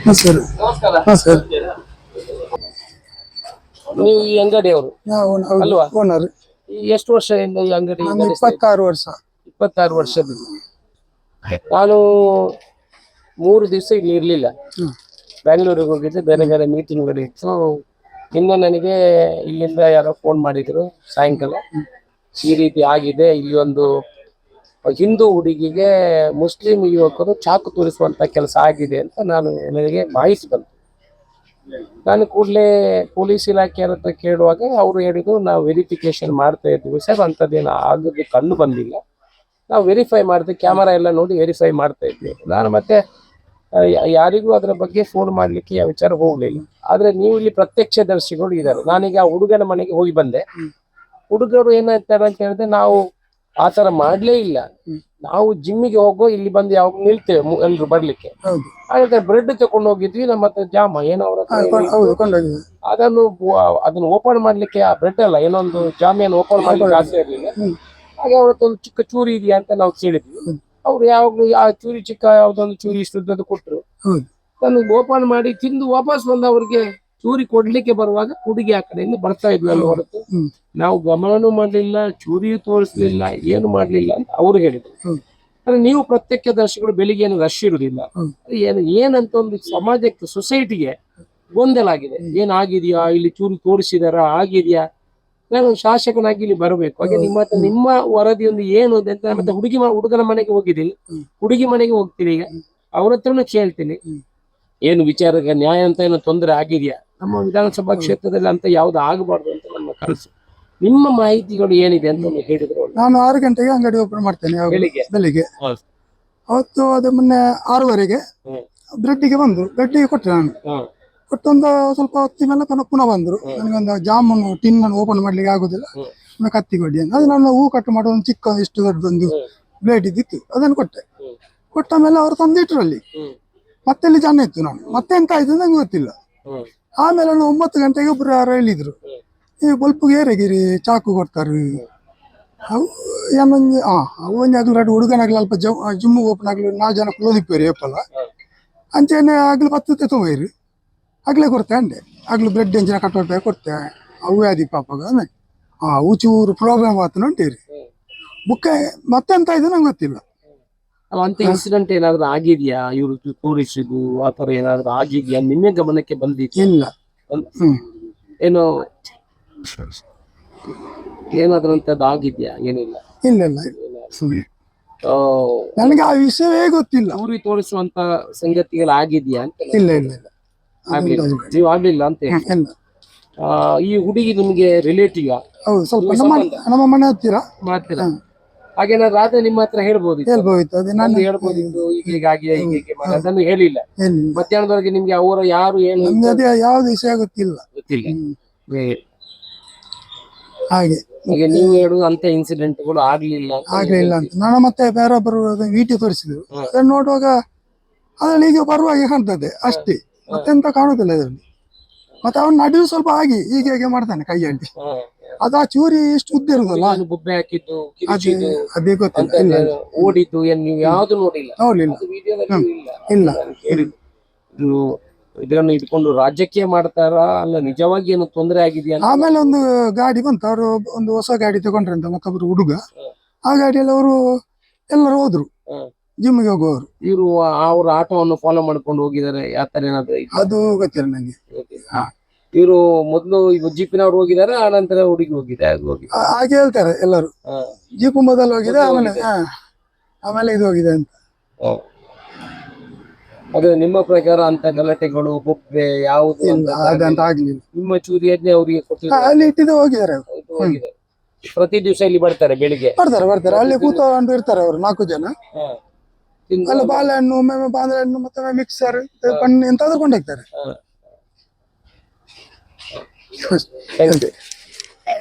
ನಮಸ್ಕಾರ. ನಮಸ್ಕಾರ. ನಮಸ್ಕಾರ. ನೀವು ಈ ಅಂಗಡಿಯವರು ಅಲ್ವಾ? ಓನರ್. ಎಷ್ಟು ವರ್ಷದಿಂದ ಈ ಅಂಗಡಿ ನಡೆಸ್ತಾ 26 ವರ್ಷ. 26 ವರ್ಷದಿಂದ. ನಾನು 3 ದಿವಸ ಇಲ್ಲಿ ಇರ್ಲಿಲ್ಲ, ಬ್ಯಾಂಗ್ಳೂರಿಗೆ ಹೋಗಿದ್ದೆ, ಬೇರೆ ಬೇರೆ ಮೀಟಿಂಗ್ಗಳಿತ್ತು. ಇನ್ನು ನನಗೆ ಇಲ್ಲಿಂದ ಯಾರೋ ಫೋನ್ ಮಾಡಿದ್ರು ಸಾಯಂಕಾಲ, ಈ ರೀತಿ ಆಗಿದೆ, ಇಲ್ಲಿ ಒಂದು ಹಿಂದೂ ಹುಡುಗಿಗೆ ಮುಸ್ಲಿಂ ಯುವಕರು ಚಾಕು ತೋರಿಸುವಂತ ಕೆಲಸ ಆಗಿದೆ ಅಂತ ನನಗೆ ಮಾಹಿತಿ ಬಂತು. ನಾನು ಕೂಡಲೇ ಪೊಲೀಸ್ ಇಲಾಖೆಯ ಹತ್ರ ಕೇಳುವಾಗ ಅವರು ಹೇಳಿದ್ರು, ನಾವು ವೆರಿಫಿಕೇಶನ್ ಮಾಡ್ತಾ ಇದ್ವಿ ಸರ್, ಅಂಥದ್ದೇನು ಆಗದು ಕಂಡು ಬಂದಿಲ್ಲ, ನಾವು ವೆರಿಫೈ ಮಾಡಿದ್ವಿ, ಕ್ಯಾಮರಾ ಎಲ್ಲ ನೋಡಿ ವೆರಿಫೈ ಮಾಡ್ತಾ ಇದ್ವಿ. ನಾನು ಮತ್ತೆ ಯಾರಿಗೂ ಅದರ ಬಗ್ಗೆ ಫೋನ್ ಮಾಡಲಿಕ್ಕೆ ಯಾವ ವಿಚಾರ ಹೋಗಲಿಲ್ಲ. ಆದರೆ ನೀವು ಇಲ್ಲಿ ಪ್ರತ್ಯಕ್ಷದರ್ಶಿಗಳು ಇದ್ದಾರೆ. ನಾನೀಗ ಆ ಹುಡುಗನ ಮನೆಗೆ ಹೋಗಿ ಬಂದೆ. ಹುಡುಗರು ಏನಾಗ್ತಾರೆ ಅಂತ ಹೇಳಿದ್ರೆ, ನಾವು ಆ ಥರ ಮಾಡಲೇ ಇಲ್ಲ, ನಾವು ಜಿಮ್ಮಿಗೆ ಹೋಗೋ, ಇಲ್ಲಿ ಬಂದು ಯಾವಾಗ ನಿಲ್ತೇವೆ ಎಲ್ರು ಬರ್ಲಿಕ್ಕೆ. ಹಾಗಾದ್ರೆ ಬ್ರೆಡ್ ತಗೊಂಡು ಹೋಗಿದ್ವಿ, ನಮ್ಮ ಹತ್ರ ಜಾಮ ಏನೋ ಅವ್ರ ಅದನ್ನು ಓಪನ್ ಮಾಡ್ಲಿಕ್ಕೆ, ಆ ಬ್ರೆಡ್ ಅಲ್ಲ, ಏನೊಂದು ಜಾಮಿಯನ್ನು ಓಪನ್ ಮಾಡ್ಲಿಕ್ಕೆ ಆಸೆ ಇರಲಿಲ್ಲ. ಹಾಗೆ ಅವ್ರದ್ದೊಂದು ಚಿಕ್ಕ ಚೂರಿ ಇದೆಯಾ ಅಂತ ನಾವು ಕೇಳಿದ್ವಿ. ಅವ್ರು ಯಾವಾಗ್ಲೂ ಆ ಚೂರಿ, ಚಿಕ್ಕ ಯಾವ್ದೊಂದು ಚೂರಿ ಇಷ್ಟದ್ದು ಕೊಟ್ಟರು. ನಾನು ಓಪನ್ ಮಾಡಿ ತಿಂದು ವಾಪಸ್ ಬಂದ ಅವ್ರಿಗೆ ಚೂರಿ ಕೊಡ್ಲಿಕ್ಕೆ ಬರುವಾಗ ಹುಡುಗಿ ಆ ಕಡೆಯಿಂದ ಬರ್ತಾ ಇದ್ವಿ ಅಲ್ಲ ಹೊರತು ನಾವು ಗಮನನೂ ಮಾಡ್ಲಿಲ್ಲ, ಚೂರಿ ತೋರಿಸ್ಲಿಲ್ಲ, ಏನು ಮಾಡ್ಲಿಲ್ಲ ಅಂತ ಅವ್ರು ಹೇಳಿದ್ರು. ಅಂದ್ರೆ ನೀವು ಪ್ರತ್ಯಕ್ಷದರ್ಶಿಗಳು, ಬೆಳಿಗ್ಗೆ ಏನು ರಶ್ ಇರುವುದಿಲ್ಲ, ಏನಂತ ಒಂದು ಸಮಾಜಕ್ಕೆ, ಸೊಸೈಟಿಗೆ ಗೊಂದಲ ಆಗಿದೆ. ಏನಾಗಿದೆಯಾ, ಇಲ್ಲಿ ಚೂರಿ ತೋರಿಸಿದಾರ, ಆಗಿದೆಯಾ? ನಾನು ಶಾಸಕನಾಗಿ ಇಲ್ಲಿ ಬರಬೇಕು. ಹಾಗೆ ನಿಮ್ಮ ವರದಿ ಒಂದು ಏನು ಅಂತ ಮತ್ತೆ ಹುಡುಗನ ಮನೆಗೆ ಹೋಗಿದ್ದೀನಿ, ಹುಡುಗಿ ಮನೆಗೆ ಹೋಗ್ತೀನಿ, ಈಗ ಅವ್ರ ಹತ್ರನೂ ಕೇಳ್ತೀನಿ, ಏನು ವಿಚಾರಕ್ಕೆ ನ್ಯಾಯ ಅಂತ ಏನೋ ತೊಂದರೆ ಆಗಿದೆಯಾ, ನಮ್ಮ ವಿಧಾನಸಭಾ ಕ್ಷೇತ್ರದಲ್ಲಿ ಅಂತ ಯಾವ್ದು ಆಗಬಾರ್ದು ಅಂತ ನಮ್ಮ ಕನಸು. ನಿಮ್ಮ ಮಾಹಿತಿಗಳು ಏನಿದೆ ಅಂತ ಹೇಳಿದ್ರು. ನಾನು 6 ಗಂಟೆಗೆ ಅಂಗಡಿ ಓಪನ್ ಮಾಡ್ತೇನೆ ಬೆಳಿಗ್ಗೆ. ಅವತ್ತು ಅದು ಮೊನ್ನೆ 6:30ಗೆ ಬ್ರೆಡ್ಡಿಗೆ ಬಂದ್ರು, ಬ್ರೆಡ್ಡಿಗೆ ಕೊಟ್ಟೆ ನಾನು. ಕೊಟ್ಟೊಂದು ಸ್ವಲ್ಪ ಹೊತ್ತಿ ಮೇಲೆ ಪುನಃ ಬಂದ್ರು. ನನಗೊಂದು ಜಾಮೂನು ಟಿನ್ ಅನ್ನು ಓಪನ್ ಮಾಡ್ಲಿಕ್ಕೆ ಆಗುದಿಲ್ಲ, ಕತ್ತಿ ಕೊಡಿ ಅಂತ. ಅದು ನಾನು ಹೂ ಕಟ್ ಮಾಡೋ ಒಂದು ಚಿಕ್ಕ ಇಷ್ಟು ದೊಡ್ಡದೊಂದು ಬ್ಲೇಡ್ ಇದ್ದಿತ್ತು, ಅದನ್ನು ಕೊಟ್ಟೆ. ಕೊಟ್ಟ ಮೇಲೆ ಅವರು ತಂದಿಟ್ರು ಅಲ್ಲಿ. ಮತ್ತೆ ಅಲ್ಲಿ ಜನ ಇತ್ತು. ನಾನು ಮತ್ತೆ ಎಂತ ಆಯ್ತು ನಂಗೆ ಗೊತ್ತಿಲ್ಲ. ಆಮೇಲೆ 9 ಗಂಟೆಗೆ ಒಬ್ರು ಯಾರೋ ಹೇಳಿದ್ರು, ಈ ಬಲ್ಪ್ಗೆ ಏರೆಗಿರಿ ಚಾಕು ಕೊಡ್ತಾರೆ. ಅವು ಏನೊಂದು ಅವು ಒಂದು ಆಗ್ಲಿ ಎರಡು ಹುಡುಗನಾಗ್ಲಿ ಅಲ್ಪ ಜಿಮ್ಮು ಓಪನ್ ಆಗ್ಲಿ 4 ಜನ ಕ್ಲೋದಿಪ್ಪೇರಿ ಏಪಲ್ಲ ಅಂಚೆನೆ ಆಗ್ಲಿ 10 ತೊಂಬೈರಿ ಆಗ್ಲೇ ಕೊಡ್ತೆ ಅಂಡೆ. ಆಗ್ಲು ಬ್ಲಡ್ ಎಂಜಿನ ಕಟ್ಟೋಟ ಕೊಡ್ತೆ. ಅವೇ ಅದಿ ಪಾಪಾಗ ಅವು ಚೂರು ಪ್ರಾಬ್ಲಮ್ ಆತು ನೋಂಟೇರಿ ಬುಕ್ಕ. ಮತ್ತೆ ಎಂತ ಆಯ್ತು ನಂಗೆ ಗೊತ್ತಿಲ್ಲ. ಅಂತ ಇನ್ಸಿಡೆಂಟ್ ಏನಾದ್ರು ಆಗಿದ್ಯಾ, ಇವರು ತೋರಿಸಿದ್ದು ಆ ತರ ಏನಾದ್ರು ಆಗಿದ್ಯಾ, ನಿನ್ನೆ ಗಮನಕ್ಕೆ ಬಂದಿತ್ತು? ಇಲ್ಲ. ಏನೋ ಏನಾದ್ರೂ ಅಂತದ್ದು ಆಗಿದ್ಯಾ? ಏನಿಲ್ಲ. ಇಲ್ಲ ಇಲ್ಲ, ನನಗೆ ಆ ವಿಷಯವೇ ಗೊತ್ತಿಲ್ಲ. ಚೂರಿ ತೋರಿಸುವಂತ ಸಂಗತಿಗಳು ಆಗಿದ್ಯಾ ಅಂತ? ಇಲ್ಲ ಇಲ್ಲ ಇಲ್ಲ, ನೀವು ಆಗ್ಲಿಲ್ಲ ಅಂತ ಹೇಳಿ. ಈ ಹುಡುಗಿ ನಿಮ್ಗೆ ರಿಲೇಟಿವ್? ಹೌದು, ಸ್ವಲ್ಪ ನಮ್ಮ ಮನೆ ಹತ್ತಿರ ಮಾಡ್ತೀರಾ? ಹಾಗೇನಾದ್ರು ಆದ್ರೆ ನಿಮ್ಮ ಹತ್ರ ಹೇಳ್ಬೋದಿತ್ತು. ನಾನು ಹೇಳ್ಬೋದಿತ್ತು, ಹೀಗಾಗಿ ಅದನ್ನು ಹೇಳಿಲ್ಲ. ಮಧ್ಯಾಹ್ನದವರೆಗೆ ನಿಮ್ಗೆ ಅವರು ಯಾರು ಏನು ಯಾವ್ದು ವಿಷಯ ಗೊತ್ತಿಲ್ಲ. ಹಾಗೆ ನೀವು ಹೇಳುದು ಅಂತ ಇನ್ಸಿಡೆಂಟ್ಗಳು ಆಗ್ಲಿಲ್ಲ ಅಂತ. ನಾನು ಮತ್ತೆ ಬೇರೊಬ್ಬರು ವಿಡಿಯೋ ತೋರಿಸಿದ್ರು, ಅದನ್ನು ನೋಡುವಾಗ ಅದ್ರಲ್ಲಿ ಈಗ ಬರುವಾಗೆ ಕಾಣ್ತದೆ ಅಷ್ಟೇ, ಮತ್ತೆಂತ ಕಾಣುದಿಲ್ಲ ಇದರಲ್ಲಿ. ಮತ್ತೆ ಅವನು ನಡುವೆ ಸ್ವಲ್ಪ ಆಗಿ ಹೀಗೆ ಮಾಡ್ತಾನೆ ಕೈಯಲ್ಲಿ. ಅದು ಆ ಚೂರಿ ಎಷ್ಟು ಉದ್ದ ಇರುದಲ್ಲ, ಬೊಬ್ಬೆ ಹಾಕಿದ್ದು, ಅದೇ ಗೊತ್ತಿಲ್ಲ. ಓಡಿದ್ದು ನೀವು ಯಾವ್ದು ನೋಡಿಲ್ಲ? ಇಲ್ಲ. ಇದನ್ನು ಇಟ್ಕೊಂಡು ರಾಜಕೀಯ ಮಾಡ್ತಾರ ಅಲ್ಲ, ನಿಜವಾಗಿ ಏನು ತೊಂದರೆ ಆಗಿದೆಯಾ? ಆಮೇಲೆ ಒಂದು ಗಾಡಿ ಬಂತು, ಅವರು ಒಂದು ಹೊಸ ಗಾಡಿ ತಗೊಂಡ್ರಂತ ಮತ್ತೊಬ್ರು ಹುಡುಗ. ಆ ಗಾಡಿಯಲ್ಲಿ ಅವರು ಎಲ್ಲರೂ ಹೋದ್ರು, ಜಿಮ್ಗೆ ಹೋಗುವವರು. ಇವರು ಅವ್ರ ಆಟೋವನ್ನು ಫಾಲೋ ಮಾಡ್ಕೊಂಡು ಹೋಗಿದ್ದಾರೆ, ಆತರ ಏನಾದ್ರು? ಅದು ಗೊತ್ತಿಲ್ಲ ನಂಗೆ. ಇವರು ಮೊದ್ಲು ಈಗ ಜೀಪಿನವ್ರು ಹೋಗಿದ್ದಾರೆ, ಆ ನಂತರ ಹುಡುಗಿ ಹೋಗಿದೆ ಹಾಗೆ ಹೇಳ್ತಾರೆ ಎಲ್ಲರೂ. ಜೀಪು ಮೊದಲು ಹೋಗಿದೆ, ಆಮೇಲೆ ಇದು ಹೋಗಿದೆ ಅಂತ. ಅದೇ ನಿಮ್ಮ ಪ್ರಕಾರ ಅಂತ ಗಲಾಟೆಗಳು, ಬೊಬ್ಬೆ ಯಾವುದು ಅಂತ ಆಗ್ಲಿಲ್ಲ. ನಿಮ್ಮ ಚೂರಿಯನ್ನೇ ಅವರಿಗೆ ಅಲ್ಲಿ ಇಟ್ಟಿದ್ದು ಹೋಗಿದ್ದಾರೆ. ಪ್ರತಿ ದಿವಸ ಇಲ್ಲಿ ಬರ್ತಾರೆ, ಬೆಳಿಗ್ಗೆ ಬರ್ತಾರೆ. ಅಲ್ಲಿ ಕೂತ್ಕೊಂಡು ಇರ್ತಾರೆ ಅವರು 4 ಜನ. ಅಲ್ಲಿ ಬಾಳೆಹಣ್ಣು, ಒಮ್ಮೆ ಬಾಳೆಹಣ್ಣು, ಮತ್ತೆ ಮಿಕ್ಸರ್, ಬಣ್ಣ ಎಂತಾದ್ರೂ ಕೊಂಡೋಗ್ತಾರೆ.